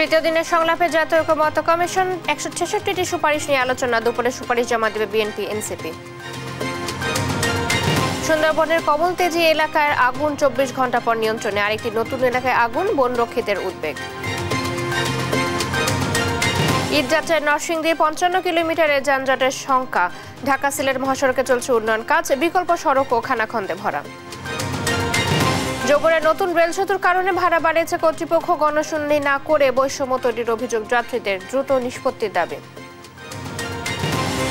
তৃতীয় দিনের সংলাপে জাতীয় ঐকমত্য কমিশন ১৬৬টি সুপারিশ নিয়ে আলোচনা। দুপুরে সুপারিশ জমা দেবে বিএনপি এনসিপি। সুন্দরবনের কমলতেজি এলাকায় আগুন ২৪ ঘন্টা পর নিয়ন্ত্রণে। আরেকটি নতুন এলাকায় আগুন, বনরক্ষীদের উদ্বেগ। ঈদযাত্রায় নরসিংদীর ৫৫ কিলোমিটারের যানজটের শঙ্কা। ঢাকা সিলেট মহাসড়কে চলছে উন্নয়ন কাজ, বিকল্প সড়ক ও খানাখন্দে ভরা। যমুনায় নতুন রেল সেতুর কারণে ভাড়া বাড়িয়েছে কর্তৃপক্ষ। গণশুনানি না করে বৈষম্য তৈরির অভিযোগ যাত্রীদের, দ্রুত নিষ্পত্তির দাবি।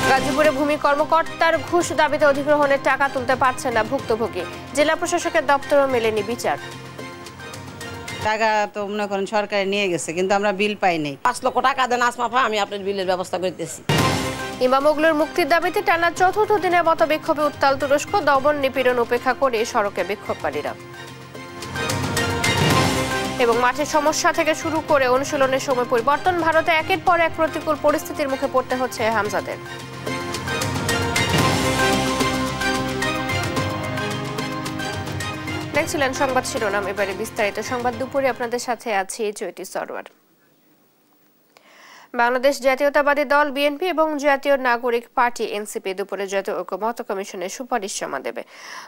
গাজীপুরে ভূমি কর্মকর্তার ঘুষ দাবিতে অধিগ্রহণের টাকা তুলতে পারছে না ভুক্তভোগী। জেলা প্রশাসকের দপ্তরও মেলেনি বিচার। টাকা তো মনে করেন সরকারে নিয়ে গেছে, কিন্তু আমরা বিল পাইনি। ৫ লক্ষ টাকা দেন আসমাফা, আমি আপনার বিলের ব্যবস্থা করতেছি। ইমামোগলুর মুক্তির দাবিতে টানা চতুর্থ দিনের মতো বিক্ষোভে উত্তাল তুরস্ক। দমন নিপীড়ন উপেক্ষা করে সড়কে বিক্ষোভকারীরা। এবং মাঠের সমস্যা থেকে শুরু করে অনুশীলনের সময় পরিবর্তন। ভারতে একের পর এক প্রতিকূল পরিস্থিতির মুখে পড়তে হচ্ছে হামজাদের। দেখছিলেন সংবাদ শিরোনাম, এবারে বিস্তারিত সংবাদ। দুপুরে আপনাদের সাথে আছি জ্যোতি সরওয়ার। বাংলাদেশ জাতীয়তাবাদী দল বিএনপি এবং জাতীয় নাগরিক পার্টি এনসিপি দুপুরে জাতীয় ঐকমত্য কমিশনের সুপারিশ জমা দেবে।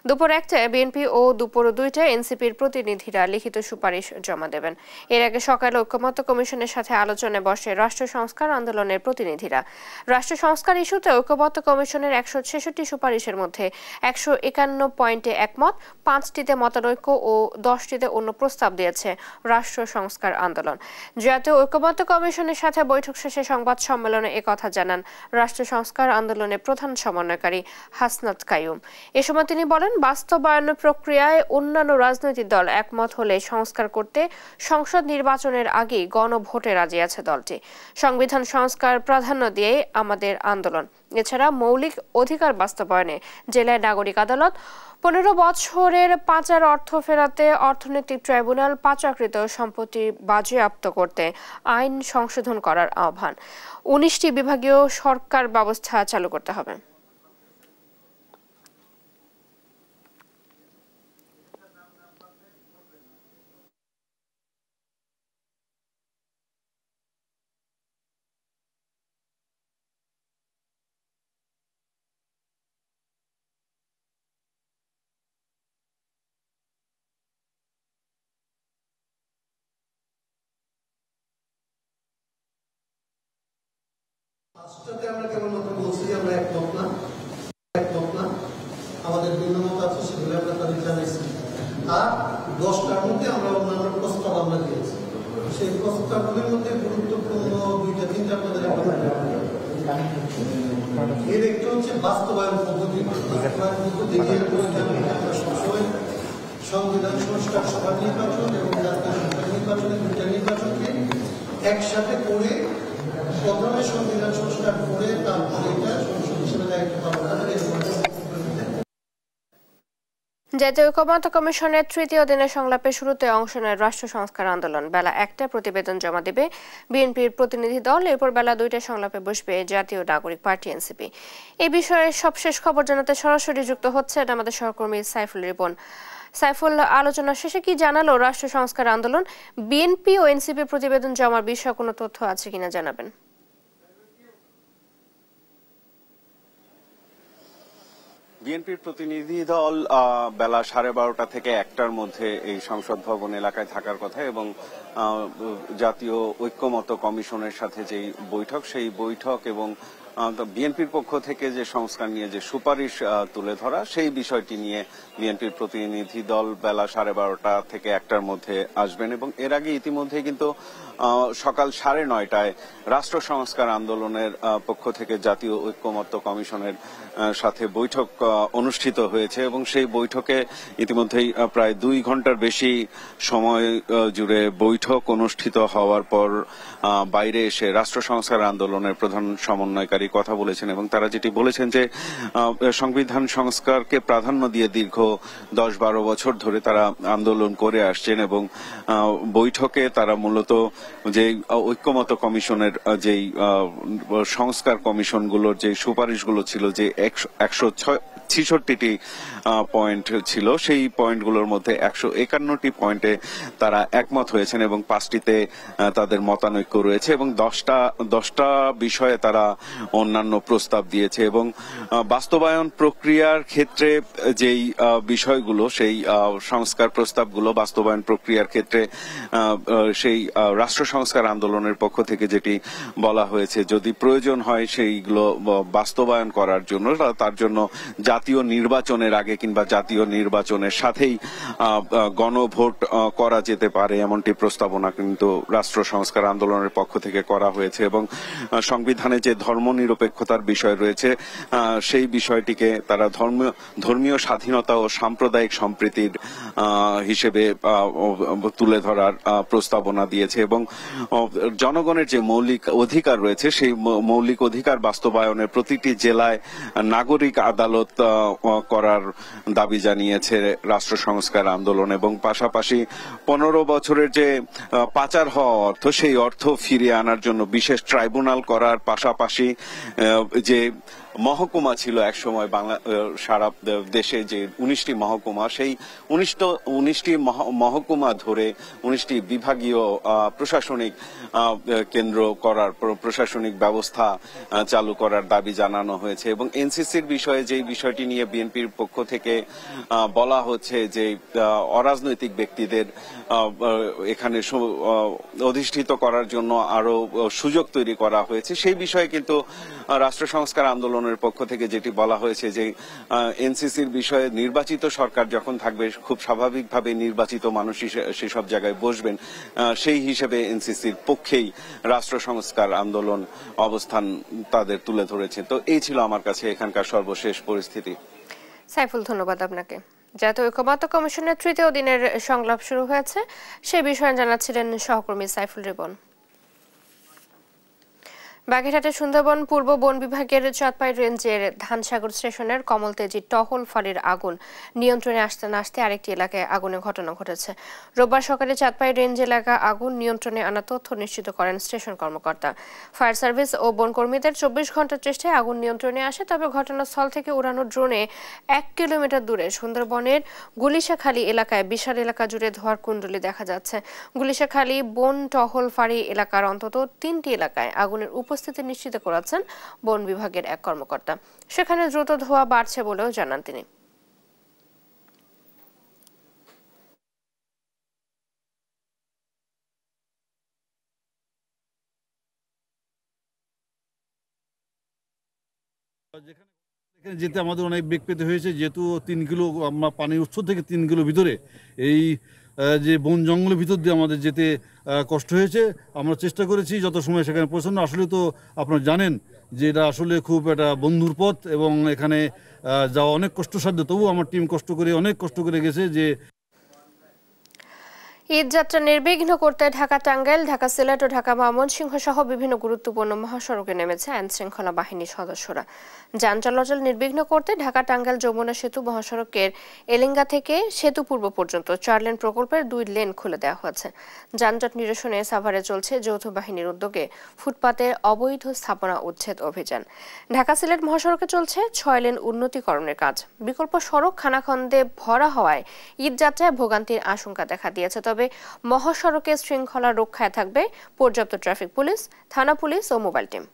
দুপুর ১টায় বিএনপি ও দুপুর ২টায় এনসিপির প্রতিনিধিরা লিখিত সুপারিশ জমা দেবেন। এর আগে সকালে ঐকমত্য কমিশনের সাথে আলোচনায় বসে রাষ্ট্র সংস্কার আন্দোলনের প্রতিনিধিরা। রাষ্ট্র সংস্কার ইস্যুতে ঐকমত্য কমিশনের ১৬৬ সুপারিশের মধ্যে ১৫১ পয়েন্টে একমত, ৫টিতে মতানৈক্য ও ১০টিতে অন্য প্রস্তাব দিয়েছে রাষ্ট্র সংস্কার আন্দোলন। জাতীয় ঐকমত্য কমিশনের সাথে বৈঠক শেষে সংবাদ সম্মেলনে একথা জানান রাষ্ট্র সংস্কার আন্দোলনের প্রধান সমন্বয়কারী হাসনাত কাইয়ুম। এ সময় তিনি বলেন, বাস্তবায়ন প্রক্রিয়ায় অন্যান্য রাজনৈতিক দল একমত হলে সংস্কার করতে সংসদ নির্বাচনের আগেই গণভোটে রাজি আছে দলটি। সংবিধান সংস্কার প্রাধান্য দিয়ে আমাদের আন্দোলন। এছাড়া মৌলিক অধিকার বাস্তবায়নে জেলায় নাগরিক আদালত, ১৫ বছরের পাচার অর্থ ফেরাতে অর্থনৈতিক ট্রাইব্যুনাল, পাচারকৃত সম্পত্তি বাজেয়াপ্ত করতে আইন সংশোধন করার আহ্বান। ১৯টি বিভাগীয় সরকার ব্যবস্থা চালু করতে হবে। আমরা কেবলমাত্র বলছি যে আমরা একমত না, আমাদের ভিন্ন মত আছে, সেগুলো আমরা তাদের জানাইছি। আর 10টার মধ্যে আমরা অন্যান্য প্রস্তাব আমরা দিয়েছি। সেই প্রস্তাবগুলির মধ্যে গুরুত্বপূর্ণ 2-3টা আপনাদের এর একটি হচ্ছে বাস্তবায়ন পদ্ধতি। সবসময় সংবিধান সংস্কার সভা নির্বাচন এবং জাতীয় নির্বাচনের 2টা নির্বাচনকে একসাথে করে প্রথমে সংবিধান সংস্কার করে তারপরে এটা সংসদ হিসেবে দায়িত্ব পালন করে। জাতীয় ঐকমত্য কমিশনের তৃতীয় দিনের সংলাপে শুরুতে অংশ নেয় রাষ্ট্র সংস্কার আন্দোলন। বেলা ১টায় প্রতিবেদন জমা দেবে বিএনপির প্রতিনিধি দল। এরপর বেলা ২টায় সংলাপে বসবে জাতীয় নাগরিক পার্টি এনসিপি। এই বিষয়ে সবশেষ খবর জানাতে সরাসরি যুক্ত হচ্ছেন আমাদের সহকর্মী সাইফুল রিপন। সাইফুল, আলোচনা শেষে কি জানালো রাষ্ট্র সংস্কার আন্দোলন? বিএনপি ও এনসিপি প্রতিবেদন জমার বিষয়ে কোনো তথ্য আছে কিনা জানাবেন। বিএনপির প্রতিনিধি দল বেলা 12:30 থেকে 1টার মধ্যে এই সংসদ ভবন এলাকায় থাকার কথা এবং জাতীয় ঐকমত্য কমিশনের সাথে যেই বৈঠক, সেই বৈঠক এবং বিএনপির পক্ষ থেকে যে সংস্কার নিয়ে যে সুপারিশ তুলে ধরা, সেই বিষয়টি নিয়ে বিএনপির প্রতিনিধি দল বেলা 12:30 থেকে 1টার মধ্যে আসবেন। এবং এর আগে ইতিমধ্যে কিন্তু সকাল 9:30টায় রাষ্ট্র সংস্কার আন্দোলনের পক্ষ থেকে জাতীয় ঐকমত্য কমিশনের সাথে বৈঠক অনুষ্ঠিত হয়েছে এবং সেই বৈঠকে ইতিমধ্যেই প্রায় 2 ঘন্টার বেশি সময় জুড়ে বৈঠক অনুষ্ঠিত হওয়ার পর বাইরে এসে রাষ্ট্র সংস্কার আন্দোলনের প্রধান সমন্বয়কারী একাধিকবারই কথা বলেছেন এবং তারা যেটি বলেছেন যে সংবিধান সংস্কারকে প্রাধান্য দিয়ে দীর্ঘ 10-12 বছর ধরে তারা আন্দোলন করে আসছেন এবং বৈঠকে তারা মূলত যে ঐক্যমত কমিশনের যেই সংস্কার কমিশনগুলোর যে সুপারিশগুলো ছিল যে 166টি পয়েন্ট ছিল সেই পয়েন্টগুলোর মধ্যে 151টি পয়েন্টে তারা একমত হয়েছেন এবং 5টিতে তাদের মতানৈক্য রয়েছে এবং 10টা বিষয়ে তারা অন্যান্য প্রস্তাব দিয়েছে এবং বাস্তবায়ন প্রক্রিয়ার ক্ষেত্রে যেই বিষয়গুলো সেই সংস্কার প্রস্তাবগুলো বাস্তবায়ন প্রক্রিয়ার ক্ষেত্রে সেই রাষ্ট্র সংস্কার আন্দোলনের পক্ষ থেকে যেটি বলা হয়েছে যদি প্রয়োজন হয় সেইগুলো বাস্তবায়ন করার জন্য তার জন্য জাতীয় নির্বাচনের আগে কিংবা জাতীয় নির্বাচনের সাথেই গণভোট করা যেতে পারে এমনটি প্রস্তাবনা কিন্তু রাষ্ট্র সংস্কার আন্দোলনের পক্ষ থেকে করা হয়েছে এবং সংবিধানে যে ধর্মনিরপেক্ষতার বিষয় রয়েছে সেই বিষয়টিকে তারা ধর্মীয় স্বাধীনতা ও সাম্প্রদায়িক সম্প্রীতির হিসেবে তুলে ধরার প্রস্তাবনা দিয়েছে এবং জনগণের যে মৌলিক অধিকার রয়েছে সেই মৌলিক অধিকার বাস্তবায়নের প্রতিটি জেলায় নাগরিক আদালত করার দাবি জানিয়েছে রাষ্ট্র সংস্কার আন্দোলন এবং পাশাপাশি 15 বছরের যে পাচার হওয়া অর্থ সেই অর্থ ফিরিয়ে আনার জন্য বিশেষ ট্রাইব্যুনাল করার পাশাপাশি যে মহকুমা ছিল একসময় সারা দেশে যে 19টি মহকুমা সেই 19টি মহকুমা ধরে 19টি বিভাগীয় প্রশাসনিক কেন্দ্র করার প্রশাসনিক ব্যবস্থা চালু করার দাবি জানানো হয়েছে এবং এনসিসির বিষয়ে যে বিষয়টি নিয়ে বিএনপির পক্ষ থেকে বলা হচ্ছে যে অরাজনৈতিক ব্যক্তিদের এখানে অধিষ্ঠিত করার জন্য আরো সুযোগ তৈরি করা হয়েছে সেই বিষয়ে কিন্তু রাষ্ট্র সংস্কার আন্দোলনের পক্ষ থেকে যেটি বলা হয়েছে যে এনসিসির বিষয়ে নির্বাচিত সরকার যখন থাকবে খুব স্বাভাবিকভাবে নির্বাচিত মানুষ সেসব জায়গায় বসবেন সেই হিসেবে এনসিসির পক্ষেই রাষ্ট্র সংস্কার আন্দোলন অবস্থান তাদের তুলে ধরেছে তো এই ছিল আমার কাছে এখানকার সর্বশেষ পরিস্থিতি সাইফুল ধন্যবাদ আপনাকে জাতীয় ঐক্যমত্য কমিশনের 3য় দিনের সংলাপ শুরু হয়েছে সে বিষয়ে জানাচ্ছিলেন সহকর্মী সাইফুল রিবন বাগেরহাটের সুন্দরবন পূর্ব বন বিভাগের চাঁদপাই রেঞ্জের ধানসাগর স্টেশনের কমলতেজি টহল ফাঁড়ির আগুন নিয়ন্ত্রণে আসতে না আসতে আরেকটি এলাকায় আগুনের ঘটনা ঘটেছে রোববার সকালে চাঁদপাই রেঞ্জ এলাকা আগুন নিয়ন্ত্রণে আনা তথ্য নিশ্চিত করেন স্টেশন কর্মকর্তা ফায়ার সার্ভিস ও বনকর্মীদের 24 ঘন্টার চেষ্টায় আগুন নিয়ন্ত্রণে আসে তবে ঘটনাস্থল থেকে উড়ানো ড্রোনে 1 কিলোমিটার দূরে সুন্দরবনের গুলিশাখালী এলাকায় বিশাল এলাকা জুড়ে ধোঁয়ার কুণ্ডলী দেখা যাচ্ছে গুলিশাখালী বন টহল ফাঁড়ি এলাকার অন্তত 3টি এলাকায় আগুনের উপস্থিতি নিশ্চিত করেছেন বন বিভাগের এক কর্মকর্তা সেখানে দ্রুত ধোঁয়া বাড়ছে বলেও জানান তিনি যেতে আমাদের অনেক বেগ পেতে হয়েছে যেহেতু 3 কিলো আমরা পানির উৎস থেকে 3 কিলো ভিতরে এই যে বন জঙ্গলের ভিতর দিয়ে আমাদের যেতে কষ্ট হয়েছে আমরা চেষ্টা করেছি যত সময় সেখানে পৌঁছানো আসলে তো আপনারা জানেন যে এটা আসলে খুব একটা বন্ধুর পথ এবং এখানে যাওয়া অনেক কষ্টসাধ্য তবু আমার টিম অনেক কষ্ট করে গেছে যে ঈদ যাত্রা নির্বিঘ্ন করতে ঢাকা টাঙ্গাইল ঢাকা সিলেট ও ঢাকা ময়মনসিংহ সহ বিভিন্ন গুরুত্বপূর্ণ মহাসড়কে নেমেছে আইন শৃঙ্খলা বাহিনীর সদস্যরা যান চলাচল নির্বিঘ্ন করতে ঢাকা টাঙ্গাইল যমুনা সেতু মহাসড়কের এলিঙ্গা থেকে সেতু পূর্ব পর্যন্ত 4 লেন প্রকল্পের 2 লেন খুলে দেওয়া হয়েছে যানজট নিরসনে সাভারে চলছে যৌথ বাহিনীর উদ্যোগে ফুটপাতের অবৈধ স্থাপনা উচ্ছেদ অভিযান ঢাকা সিলেট মহাসড়কে চলছে 6 লেন উন্নতিকরণের কাজ বিকল্প সড়ক খানাখন্দে ভরা হওয়ায় ঈদ যাত্রায় ভোগান্তির আশঙ্কা দেখা দিয়েছে তবে মহাসড়কে শৃঙ্খলা রক্ষায় থাকবে পর্যাপ্ত ট্রাফিক পুলিশ থানা পুলিশ ও মোবাইল টিম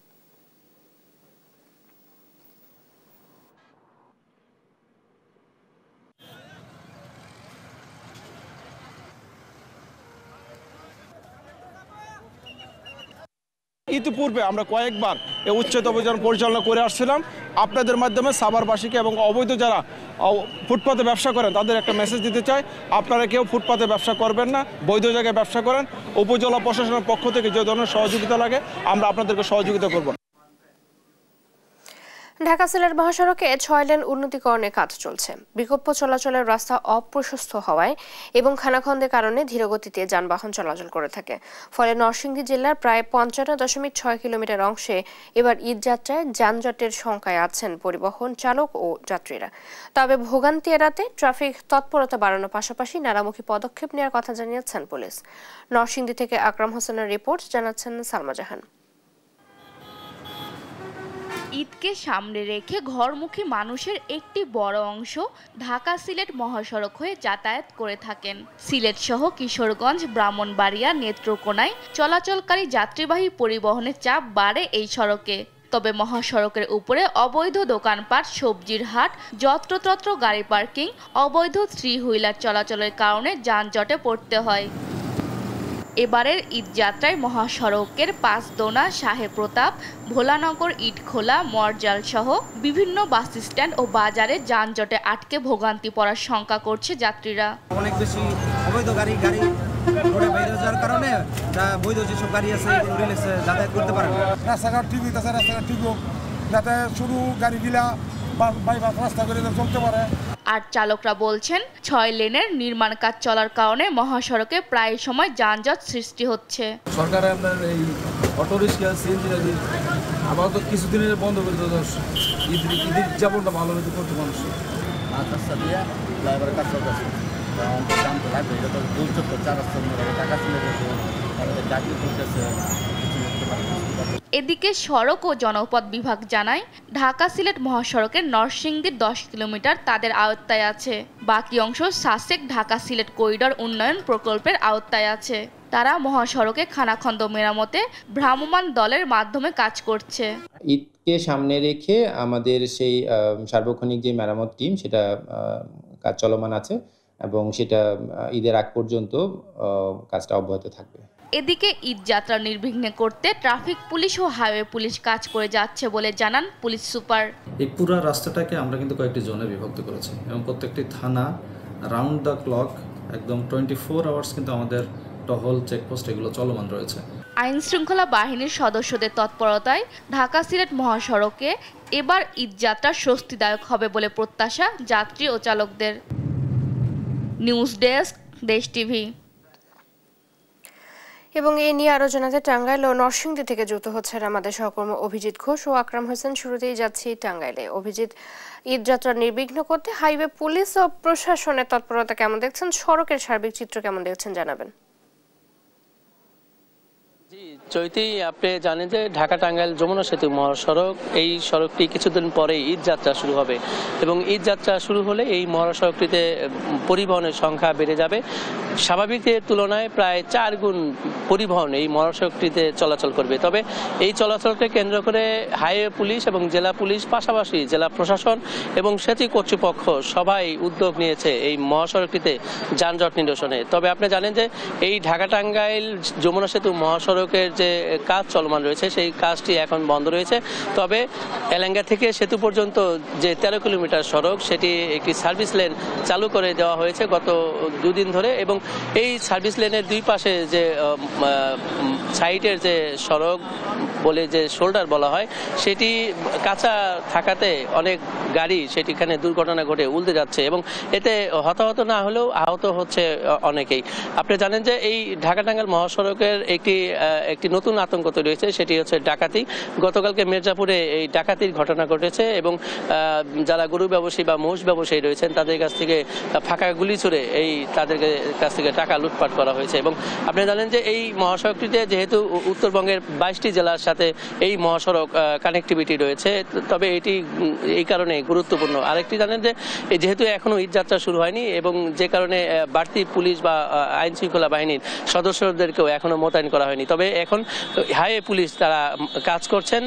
ইতিপূর্বে আমরা কয়েকবার এই উচ্ছেদ অভিযান পরিচালনা করে আসছিলাম আপনাদের মাধ্যমে সাভারবাসীকে এবং অবৈধ যারা ফুটপাতে ব্যবসা করেন তাদের একটা মেসেজ দিতে চাই আপনারা কেউ ফুটপাতে ব্যবসা করবেন না বৈধ জায়গায় ব্যবসা করেন উপজেলা প্রশাসনের পক্ষ থেকে যে ধরনের সহযোগিতা লাগে আমরা আপনাদেরকে সহযোগিতা করব ঢাকা সিলেট মহাসড়কে 6 লেন উন্নতিকরণের কাজ চলছে। বিকল্প চলাচলের রাস্তা অপ্রশস্ত হওয়ায় এবং খানাখন্দের কারণে ধীরগতিতে যানবাহন চলাচল করে থাকে। ফলে নরসিংদী জেলার প্রায় 55.6 কিলোমিটার অংশে এবার ঈদযাত্রায় যানজটের শঙ্কায় আছেন পরিবহন চালক ও যাত্রীরা। তবে ভোগান্তি এড়াতে ট্রাফিক তৎপরতা বাড়ানোর পাশাপাশি নানামুখী পদক্ষেপ নেওয়ার কথা জানিয়েছেন পুলিশ। নরসিংদী থেকে আকরাম হোসেনের রিপোর্ট, জানাচ্ছেন সালমা জাহান। ঈদকে সামনে রেখে ঘরমুখী মানুষের একটি বড় অংশ ঢাকা সিলেট মহাসড়ক হয়ে যাতায়াত করে থাকেন। সিলেট সহ কিশোরগঞ্জ, ব্রাহ্মণবাড়িয়া, নেত্রকোনায় চলাচলকারী যাত্রীবাহী পরিবহনের চাপ বাড়ে এই সড়কে। তবে মহাসড়কের উপরে অবৈধ দোকানপাট, সবজির হাট, যত্রতত্র গাড়ি পার্কিং, অবৈধ থ্রি হুইলার চলাচলের কারণে যানজটে পড়তে হয়। এবারের ঈদযাত্রায় মহাসড়কের পাঁচদোনা, শাহে প্রতাপ, ভোলানগর, ইটখোলা, মরজাল সহ বিভিন্ন বাস স্ট্যান্ড ও বাজারে যানজটে আটকে ভোগান্তি পড়ার শঙ্কা করছে যাত্রীরা। অনেক বেশি অবৈধ গাড়ি রোডে বাইরে যাওয়ার কারণে বৈধ যেসব গাড়ি আছে যাতায়াত করতে পারে না। রাস্তাঘাট ঠিক হইতেছে, রাস্তাঘাট ঠিক হোক যাতে শুধু গাড়িগুলা বাইপাস রাস্তা করে চলতে পারে। আর চালকরা বলছেন 6 লেনের নির্মাণ কাজ চলার কারণে মহাসড়কে প্রায় সময় যানজট সৃষ্টি হচ্ছে। সরকার আপনার এই অটো রিক্সা, সিএনজি আপাতত কিছুদিনের বন্ধ করে দেওয়া, ঈদের যাপনটা ভালোভাবে করতে মানুষ রাস্তা দিয়ে ড্রাইভারের কাজ চলতেছে। দাম তো লাগবে, এটা তো দূর চলতে 4 রাস্তা টাকা ছিল চাকরি করতেছে। এদিকে সড়ক ও জনপথ বিভাগ জানায় ঢাকা সিলেট মহাসড়কের নরসিংদীর 10 কিলোমিটার তাদের আওতায় আছে। বাকি অংশ সাসেক ঢাকা সিলেট করিডোর উন্নয়ন প্রকল্পের আওতায় আছে। তারা মহাসড়কে খানাখন্দ মেরামতে ভ্রাম্যমাণ দলের মাধ্যমে কাজ করছে। ঈদকে সামনে রেখে আমাদের সেই সার্বক্ষণিক যে মেরামত টিম সেটা কাজ চলমান আছে এবং সেটা ঈদের আগ পর্যন্ত কাজটা অব্যাহত থাকবে। এদিকে ঈদযাত্রা নির্বিঘ্নে করতে ট্রাফিক পুলিশ ও হাইওয়ে পুলিশ কাজ করে যাচ্ছে বলে জানান পুলিশ সুপার। এই পুরো রাস্তাটাকে আমরা কিন্তু কয়েকটি জোনে বিভক্ত করেছি এবং প্রত্যেকটি থানা রাউন্ড দ্য ক্লক একদম 24 আওয়ার্স কিন্তু আমাদের টহল, চেকপোস্ট এগুলো চলমান রয়েছে। আইন শৃঙ্খলা বাহিনীর সদস্যদের তৎপরতায় ঢাকা সিলেট মহাসড়কে এবার ঈদযাত্রা স্বস্তিদায়ক হবে বলে প্রত্যাশা যাত্রী ও চালকদের। নিউজ ডেস্ক, দেশ টিভি। এবং এই নিয়ে আরো জানাতে টাঙ্গাইল ও নরসিংদী থেকে যুক্ত হচ্ছেন আমাদের সহকর্মী অভিজিৎ ঘোষ ও আকরাম হোসেন। শুরুতেই যাচ্ছি টাঙ্গাইলে। অভিজিৎ, ঈদযাত্রা নির্বিঘ্ন করতে হাইওয়ে পুলিশ ও প্রশাসনের তৎপরতা কেমন দেখছেন? সড়কের সার্বিক চিত্র কেমন দেখছেন জানাবেন। চৈতি, আপনি জানেন যে ঢাকা টাঙ্গাইল যমুনা সেতু মহাসড়ক, এই সড়কটি কিছুদিন পরেই ঈদযাত্রা শুরু হবে এবং ঈদযাত্রা শুরু হলে এই মহাসড়কটিতে পরিবহনের সংখ্যা বেড়ে যাবে। স্বাভাবিকের তুলনায় প্রায় 4 গুণ পরিবহন এই মহাসড়কটিতে চলাচল করবে। তবে এই চলাচলকে কেন্দ্র করে হাইওয়ে পুলিশ এবং জেলা পুলিশ, পাশাপাশি জেলা প্রশাসন এবং সেতু কর্তৃপক্ষ সবাই উদ্যোগ নিয়েছে এই মহাসড়কটিতে যানজট নিরসনে। তবে আপনি জানেন যে এই ঢাকা টাঙ্গাইল যমুনা সেতু মহাসড়কের যে কাজ চলমান রয়েছে সেই কাজটি এখন বন্ধ রয়েছে। তবে এলেঙ্গা থেকে সেতু পর্যন্ত যে 13 কিলোমিটার সড়ক, সেটি একটি সার্ভিস লেন চালু করে দেওয়া হয়েছে গত 2 দিন ধরে এবং এই সার্ভিস লেনের দুই পাশে যে সাইডের যে সড়ক বলে যে শোল্ডার বলা হয়, সেটি কাঁচা থাকাতে অনেক গাড়ি সেটিখানে দুর্ঘটনা ঘটে উল্টে যাচ্ছে এবং এতে হতাহত না হলেও আহত হচ্ছে অনেকেই। আপনি জানেন যে এই ঢাকা টাঙ্গাইল মহাসড়কের একটি নতুন আতঙ্ক তৈরি হয়েছে, সেটি হচ্ছে ডাকাতি। গতকালকে মির্জাপুরে এই ডাকাতির ঘটনা ঘটেছে এবং যারা গরু ব্যবসায়ী বা মহিষ ব্যবসায়ী রয়েছেন তাদের কাছ থেকে ফাঁকা গুলি ছুড়ে তাদের কাছ থেকে টাকা লুটপাট করা হয়েছে। এবং আপনি জানেন যে এই মহাসড়কটিতে যেহেতু উত্তরবঙ্গের 22টি জেলার সাথে এই মহাসড়ক কানেক্টিভিটি রয়েছে, তবে এটি এই কারণে গুরুত্বপূর্ণ। আরেকটি জানেন যে যেহেতু এখনো ঈদযাত্রা শুরু হয়নি এবং যে কারণে বাড়তি পুলিশ বা আইন শৃঙ্খলা বাহিনীর সদস্যদেরকেও এখনো মোতায়েন করা হয়নি। তবে এখন হাইওয়ে পুলিশ তারা কাজ করছেন,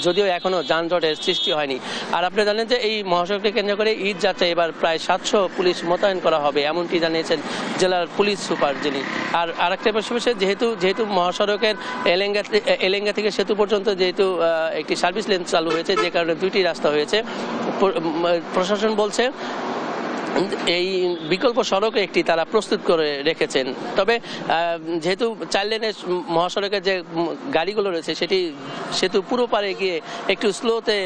যদিও এখনো যানজটের সৃষ্টি হয়নি। আর আপনি জানেন যে এই মহাসড়ককে কেন্দ্র করে ঈদযাত্রা এবার প্রায় 700 পুলিশ মোতায়েন করা হবে, এমনটি জানিয়েছেন জেলার পুলিশ সুপার যিনি। আর আরেকটা পাশাপাশি যেহেতু মহাসড়কের এলেঙ্গা থেকে সেতু পর্যন্ত যেহেতু একটি সার্ভিস লেন চালু হয়েছে, যে কারণে 2টি রাস্তা হয়েছে, প্রশাসন বলছে এই বিকল্প সড়ক একটি তারা প্রস্তুত করে রেখেছেন। তবে যেহেতু 4 লেনের মহাসড়কের যে গাড়িগুলো রয়েছে সেটি সেতু পুরো পারে গিয়ে একটু স্লোতে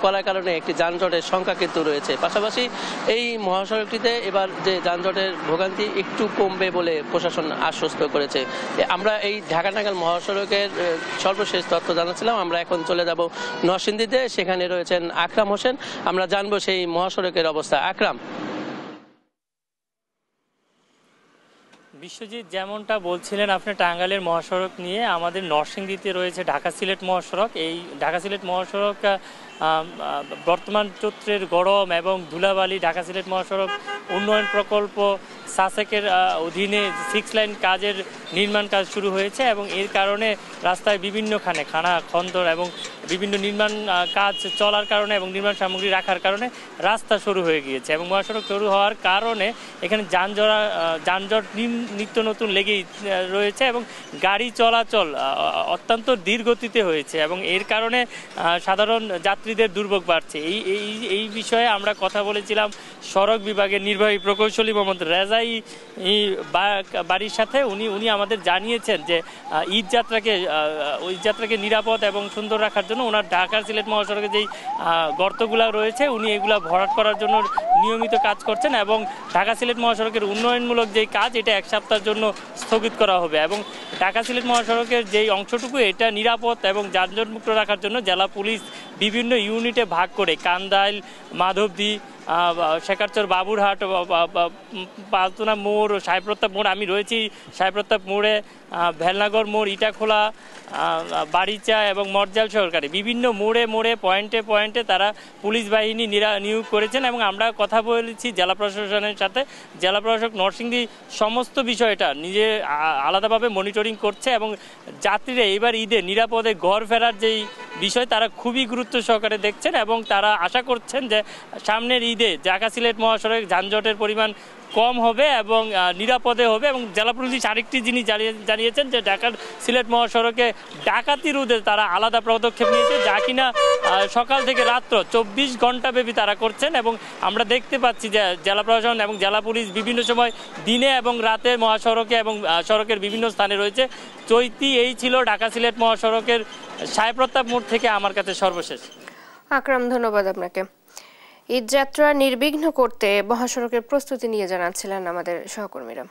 করার কারণে একটি যানজটের সংখ্যা কিন্তু রয়েছে। পাশাপাশি এই মহাসড়কটিতে এবার যে যানজটের ভোগান্তি একটু কমবে বলে প্রশাসন আশ্বস্ত করেছে। আমরা এই ঢাকা টাঙ্গাইল মহাসড়কের সর্বশেষ তথ্য জানাচ্ছিলাম। আমরা এখন চলে যাব নরসিংদীতে, সেখানে রয়েছেন আকরাম হোসেন, আমরা জানবো সেই মহাসড়কের অবস্থা। আকরাম। বিশ্বজিৎ, যেমনটা বলছিলেন আপনি টাঙ্গাইলের মহাসড়ক নিয়ে, আমাদের নরসিংদীতে রয়েছে ঢাকা সিলেট মহাসড়ক। এই ঢাকা সিলেট মহাসড়ক বর্তমান চৈত্রের গরম এবং ধুলাবালি ঢাকা সিলেট মহাসড়ক উন্নয়ন প্রকল্প সাসেকের অধীনে 6 লাইন কাজের নির্মাণ কাজ শুরু হয়েছে এবং এর কারণে রাস্তায় বিভিন্নখানে খানা খন্দর এবং বিভিন্ন নির্মাণ কাজ চলার কারণে এবং নির্মাণ সামগ্রী রাখার কারণে রাস্তা শুরু হয়ে গিয়েছে এবং মহাসড়ক শুরু হওয়ার কারণে এখানে যানজট নিত্য নতুন লেগেই রয়েছে এবং গাড়ি চলাচল অত্যন্ত ধীর গতিতে হয়েছে এবং এর কারণে সাধারণ যাত্রীদের দুর্ভোগ বাড়ছে। এই বিষয়ে আমরা কথা বলেছিলাম সড়ক বিভাগের নির্বাহী প্রকৌশলী মোহাম্মদ রেজাই বাড়ির সাথে। উনি আমাদের জানিয়েছেন যে ঈদ যাত্রাকে নিরাপদ এবং সুন্দর রাখার জন্য ওনার ঢাকা সিলেট মহাসড়কে যেই গর্তগুলো রয়েছে উনি এগুলা ভরাট করার জন্য নিয়মিত কাজ করছেন এবং ঢাকা সিলেট মহাসড়কের উন্নয়নমূলক যেই কাজ এটা 1 সপ্তাহের জন্য স্থগিত করা হবে এবং ঢাকা সিলেট মহাসড়কের যেই অংশটুকু এটা নিরাপদ এবং যানজটমুক্ত রাখার জন্য জেলা পুলিশ বিভিন্ন ইউনিটে ভাগ করে কান্দাইল, মাধবদী, শেখারচর, বাবুরহাট, পালতোনা মোড়, সাহেবপ্রতাপ মোড়, আমি রয়েছি সাহেবপ্রতাপ মোড়ে, ভেলনগর মোড়, ইটাখোলা, বাড়িচা এবং মর্জাল সরকারি বিভিন্ন মোড়ে পয়েন্টে তারা পুলিশ বাহিনী নিয়োগ করেছেন এবং আমরা কথা বলেছি জেলা প্রশাসনের সাথে। জেলা প্রশাসক নরসিংদী সমস্ত বিষয়টা নিজে আলাদাভাবে মনিটরিং করছে এবং যাত্রীরা এবার ঈদে নিরাপদে ঘর ফেরার যেই বিষয় তারা খুবই গুরুত্ব সহকারে দেখছেন এবং তারা আশা করছেন যে সামনের ঈদে ঢাকা সিলেট মহাসড়ক যানজটের পরিমাণ কম হবে এবং নিরাপদে হবে এবং জেলা পুলিশ আরেকটি জিনিস জানিয়েছেন যে ঢাকার সিলেট মহাসড়কে ডাকাতি রোধে তারা আলাদা পদক্ষেপ নিয়েছে, যা কিনা সকাল থেকে রাত্র 24 ঘন্টা ব্যাপী তারা করছেন এবং আমরা দেখতে পাচ্ছি যে জেলা প্রশাসন এবং জেলা পুলিশ বিভিন্ন সময় দিনে এবং রাতে মহাসড়কে এবং সড়কের বিভিন্ন স্থানে রয়েছে। চৈতি এই ছিল ঢাকা সিলেট মহাসড়কের সাহেবপ্রতাপ মোড় থেকে আমার কাছে সর্বশেষ। আকরাম, ধন্যবাদ আপনাকে। ঈদ যাত্রা নির্বিঘ্ন করতে মহাসড়কের প্রস্তুতি নিয়ে জানাচ্ছিলেন আমাদের সহকর্মীরা।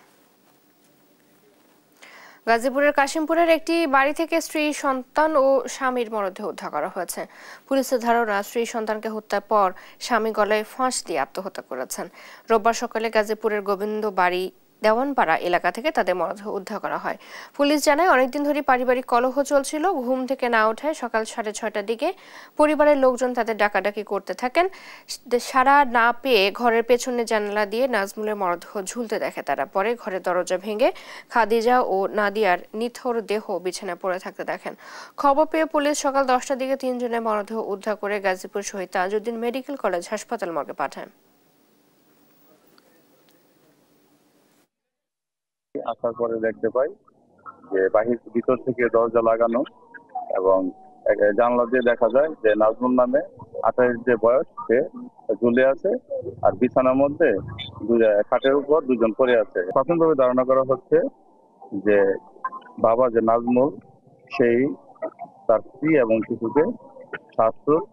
গাজীপুরের কাশিমপুরের একটি বাড়ি থেকে স্ত্রী, সন্তান ও স্বামীর মরদেহ উদ্ধার করা হয়েছে। পুলিশের ধারণা স্ত্রী সন্তানকে হত্যার পর স্বামী গলায় ফাঁস দিয়ে আত্মহত্যা করেছেন। রোববার সকালে গাজীপুরের গোবিন্দ বাড়ি দেওয়ানপাড়া এলাকা থেকে তাদের মরদেহ উদ্ধার করা হয়। পুলিশ জানায় অনেকদিন ধরে পারিবারিক কলহ চলছিল। ঘুম থেকে না ওঠায় সকাল 6:30টার দিকে পরিবারের লোকজন তাদের ডাকাডাকি করতে থাকেন। সাড়া না পেয়ে ঘরের পেছনে জানালা দিয়ে নাজমুলের মরদেহ ঝুলতে দেখে তারা। পরে ঘরের দরজা ভেঙে খাদিজা ও নাদিয়ার নিথর দেহ বিছানায় পড়ে থাকতে দেখেন। খবর পেয়ে পুলিশ সকাল 10টার দিকে 3 জনের মরদেহ উদ্ধার করে গাজীপুর শহীদ তাজউদ্দিন মেডিকেল কলেজ হাসপাতাল মর্গে পাঠায়। আসার পরে দেখতে পাই যে ভিতর থেকে দরজা লাগানো এবং জানলা দিয়ে দেখা যায় যে নাজমুল নামে 28 যে বয়স সে ঝুলে আছে আর বিছানার মধ্যে খাটের উপর 2 জন পড়ে আছে। প্রাথমিকভাবে ধারণা করা হচ্ছে যে বাবা যে নাজমুল সেই তার স্ত্রী এবং শিশুকে শ্বাসরোধ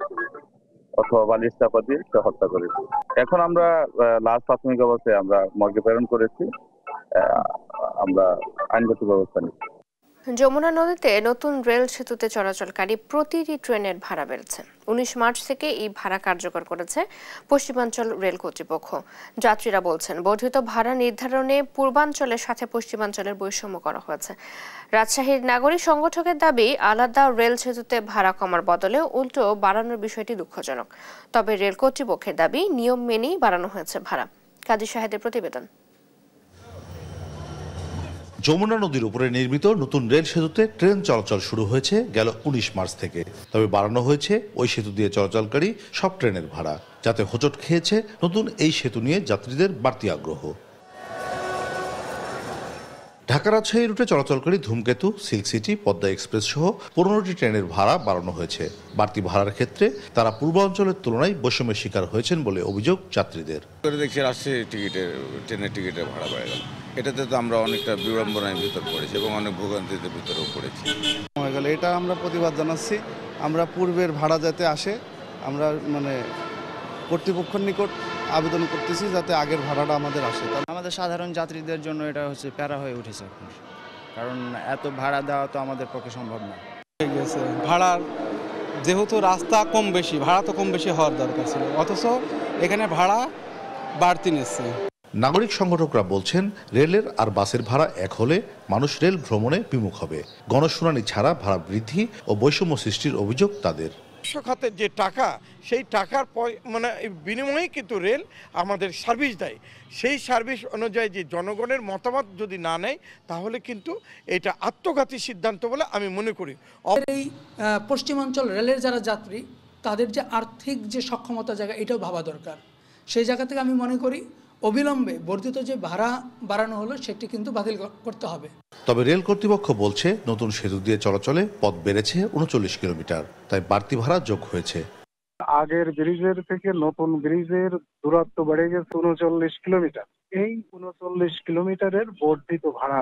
অথবা বালিশ চাপা দিয়ে সে হত্যা করেছে। এখন আমরা লাশ প্রাথমিক অবস্থায় আমরা মর্গে প্রেরণ করেছি, আমরা আইনগত ব্যবস্থা নিচ্ছি। যমুনা নদীতে নতুন রেল সেতুতে চলাচলকারী প্রতিটি ট্রেনের ভাড়া বেড়েছে। 19 মার্চ থেকে এই ভাড়া কার্যকর করেছে পশ্চিমাঞ্চল রেল কর্তৃপক্ষ। যাত্রীরা বলছেন বর্ধিত ভাড়া নির্ধারণে পূর্বাঞ্চলের সাথে পশ্চিমাঞ্চলের বৈষম্য করা হয়েছে। রাজশাহীর নাগরিক সংগঠকের দাবি, আলাদা রেল সেতুতে ভাড়া কমার বদলে উল্টো বাড়ানোর বিষয়টি দুঃখজনক। তবে রেল কর্তৃপক্ষের দাবি, নিয়ম মেনেই বাড়ানো হয়েছে ভাড়া। কাজী শাহেদের প্রতিবেদন। যমুনা নদীর উপরে নির্মিত নতুন রেল সেতুতে ট্রেন চলাচল শুরু হয়েছে গেল 19 মার্চ থেকে। তবে বাড়ানো হয়েছে ওই সেতু দিয়ে চলাচলকারী সব ট্রেনের ভাড়া, যাতে হোঁচট খেয়েছে নতুন এই সেতু নিয়ে যাত্রীদের বাড়তি আগ্রহ। ঢাকা রাজশাহী রুটে চলাচলকারী ধূমকেতু, সিল্ক সিটি, পদ্মা এক্সপ্রেস সহ 15টি ট্রেনের ভাড়া বাড়ানো হয়েছে। বাড়তি ভাড়ার ক্ষেত্রে তারা পূর্বাঞ্চলের তুলনায় বৈষম্যের শিকার হয়েছেন বলে অভিযোগ যাত্রীদের। দেখছি রাজশাহী ট্রেনের টিকিটের ভাড়া বেড়ে গেল, এটাতে তো আমরা অনেকটা বিড়ম্বনার ভিতর পড়েছি এবং অনেক ভোগান্তিতে ভিতরেও পড়েছি। হয়ে গেল এটা আমরা প্রতিবাদ জানাচ্ছি। আমরা পূর্বের ভাড়া যাতে আসে, আমরা কর্তৃপক্ষের নিকট আবেদন করতেছি যাতে আগের ভাড়াটা আমাদের আসে। আমাদের সাধারণ যাত্রীদের জন্য এটা হচ্ছে প্যারা হয়ে উঠেছে এখন, কারণ এত ভাড়া দেওয়া তো আমাদের পক্ষে সম্ভব না। ভাড়ার যেহেতু রাস্তা কম বেশি, ভাড়া তো কম বেশি হওয়ার দরকার ছিল, অথচ এখানে ভাড়া বাড়তি নিচ্ছে। নাগরিক সংগঠকরা বলছেন, রেলের আর বাসের ভাড়া এক হলে মানুষ রেল ভ্রমণে বিমুখ হবে। গণশুনানি ছাড়া ভাড়া বৃদ্ধি ও বৈষম্য সৃষ্টির অভিযোগ তাদের। খাতের যে টাকা, সেই টাকার বিনিময়ে কিন্তু রেল আমাদের সার্ভিস দেয়। সেই সার্ভিস অনুযায়ী যে জনগণের মতামত যদি না নেয়, তাহলে কিন্তু এটা আত্মঘাতী সিদ্ধান্ত বলে আমি মনে করি। এই পশ্চিমাঞ্চল রেলের যারা যাত্রী, তাদের যে আর্থিক যে সক্ষমতা জায়গা, এটাও ভাবা দরকার। সেই জায়গা থেকে আমি মনে করি অবিলম্বে বর্ধিত যে ভাড়া বাড়ানো হলো সেটি কিন্তু বাতিল করতে হবে। তবে রেল কর্তৃপক্ষ বলছে, নতুন সেতু দিয়ে চলাচলে পথ বেড়েছে 39 কিলোমিটার, তাই বাড়তি ভাড়া যোগ হয়েছে। আগের ব্রিজের থেকে নতুন ব্রিজের দূরত্ব বেড়ে গেছে 39 কিলোমিটার। এই 39 কিলোমিটারের বর্ধিত ভাড়া।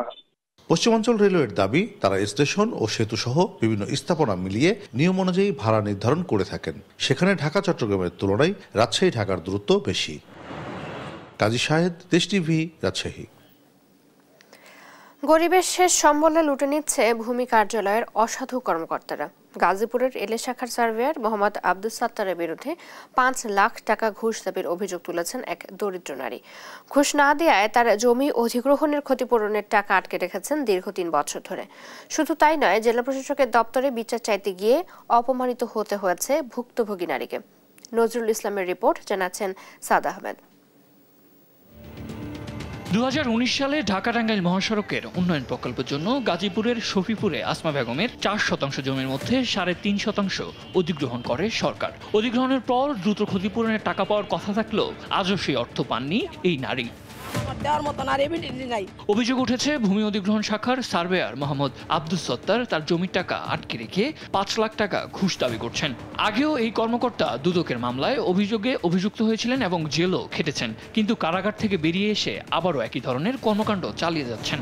পশ্চিমাঞ্চল রেলওয়ের দাবি, তারা স্টেশন ও সেতু সহ বিভিন্ন স্থাপনা মিলিয়ে নিয়ম অনুযায়ী ভাড়া নির্ধারণ করে থাকেন। সেখানে ঢাকা চট্টগ্রামের তুলনায় রাজশাহী ঢাকার দূরত্ব বেশি। কাজী শাহেদ, দেশ টিভি, রাজশাহী। গরিবের শেষ সম্বলে লুটে নিচ্ছে ভূমি কার্যালয়ের অসাধু কর্মকর্তারা। গাজীপুরের এলে শাখার সার্ভেয়ার মোহাম্মদ আব্দুস সাত্তারের বিরুদ্ধে 5 লাখ টাকা ঘুষ দাবির অভিযোগ তুলেছেন এক দরিদ্র নারী। ঘুষ না দেওয়ায় তার জমি অধিগ্রহণের ক্ষতিপূরণের টাকা আটকে রেখেছেন দীর্ঘ 3 বছর ধরে। শুধু তাই নয়, জেলা প্রশাসকের দপ্তরে বিচার চাইতে গিয়ে অপমানিত হতে হয়েছে ভুক্তভোগী নারীকে। নজরুল ইসলামের রিপোর্ট, জানাচ্ছেন সাদ আহমেদ। 2019 সালে ঢাকা-টাঙ্গাইল মহাসড়কের উন্নয়ন প্রকল্পের জন্য গাজীপুরের শফিপুরে আসমা বেগমের 4% জমির মধ্যে 3.5% অধিগ্রহণ করে সরকার। অধিগ্রহণের পর দ্রুত ক্ষতিপূরণের টাকা পাওয়ার কথা থাকলেও আজও সেই অর্থ পাননি এই নারী। অভিযোগ উঠেছে ভূমি অধিগ্রহণ শাখার সার্ভেয়ার মোহাম্মদ আব্দুস সত্তার তার জমির টাকা আটকে রেখে 5 লাখ টাকা ঘুষ দাবি করছেন। আগেও এই কর্মকর্তা দুদকের মামলায় অভিযোগে অভিযুক্ত হয়েছিলেন এবং জেলও খেটেছেন, কিন্তু কারাগার থেকে বেরিয়ে এসে আবারও একই ধরনের কর্মকাণ্ড চালিয়ে যাচ্ছেন।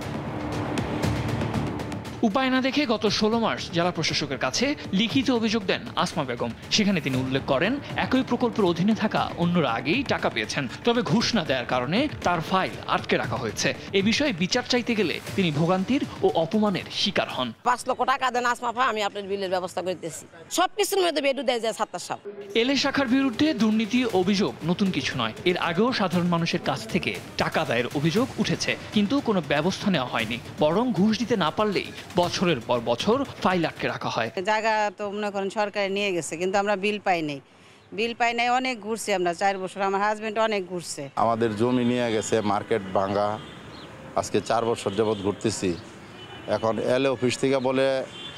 উপায় না দেখে গত 16 মার্চ জেলা প্রশাসকের কাছে লিখিত অভিযোগ দেন আসমা বেগম। সেখানে তিনি উল্লেখ করেন, একই প্রকল্পের অধীনে থাকা অন্যরা আগেই টাকা পেয়েছেন, তবে ঘুষ না দেওয়ার কারণে তার ফাইল আটকে রাখা হয়েছে। এ বিষয়ে বিচার চাইতে গেলে তিনি ভোগান্তির ও অপমানের শিকার হন। 5 লক্ষ টাকা দেন আসমা ভাই, আমি আপনার বিলের ব্যবস্থা করতেছি। সবকিছুর মধ্যে বেডু দেয় যায় সাত্তার সাহেব। এলে শাখার বিরুদ্ধে দুর্নীতি অভিযোগ নতুন কিছু নয়। এর আগেও সাধারণ মানুষের কাছ থেকে টাকা আদায়ের অভিযোগ উঠেছে, কিন্তু কোনো ব্যবস্থা নেওয়া হয়নি। বরং ঘুষ দিতে না পারলেই বছরের পর বছর ফাইল আটকে রাখা হয়। জায়গা তো মনে করেন সরকারে নিয়ে গেছে, কিন্তু আমরা বিল পাই নাই। অনেক ঘুরছি আমরা, 4 বছর। আমার হাজবেন্ড অনেক ঘুরছে। আমাদের জমি নিয়ে গেছে, মার্কেট ভাঙ্গা। আজকে 4 বছর যাবৎ ঘুরতেছি। এখন এলে অফিস থেকে বলে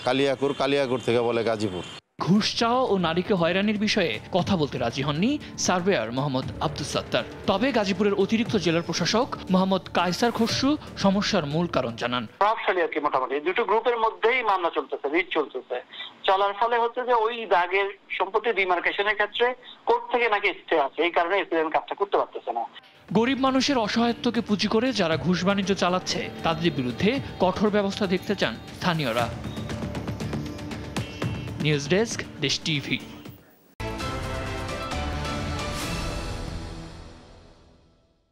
কালিয়াকুর থেকে বলে গাজীপুর। ঘুষ চাওয়া ও নারীকে হয়রানির বিষয়ে কথা বলতে রাজি হননি সার্ভেয়ার মোহাম্মদ আব্দুস সাত্তার। তবে গাজীপুরের অতিরিক্ত জেলার প্রশাসক মোহাম্মদ কায়সার খসরু সমস্যার মূল কারণ জানান। প্রভাবশালী আর কি, মোটামুটি দুটো গ্রুপের মধ্যেই মামলা চলতেছে, রিট চলতেছে। চলার ফলে হচ্ছে যে ওই দাগের সম্পত্তি ডিমার্কেশনের ক্ষেত্রে কোর্ট থেকে নাকি স্টে আছে, এই কারণে এসপিএম কাজটা করতে পারতেছে না। গরিব মানুষের অসহায়ত্বকে পুঁজি করে যারা ঘুষ বাণিজ্য চালাচ্ছে তাদের বিরুদ্ধে কঠোর ব্যবস্থা দেখতে চান স্থানীয়রা। নিউজ ডেস্ক, দেশ টিভি।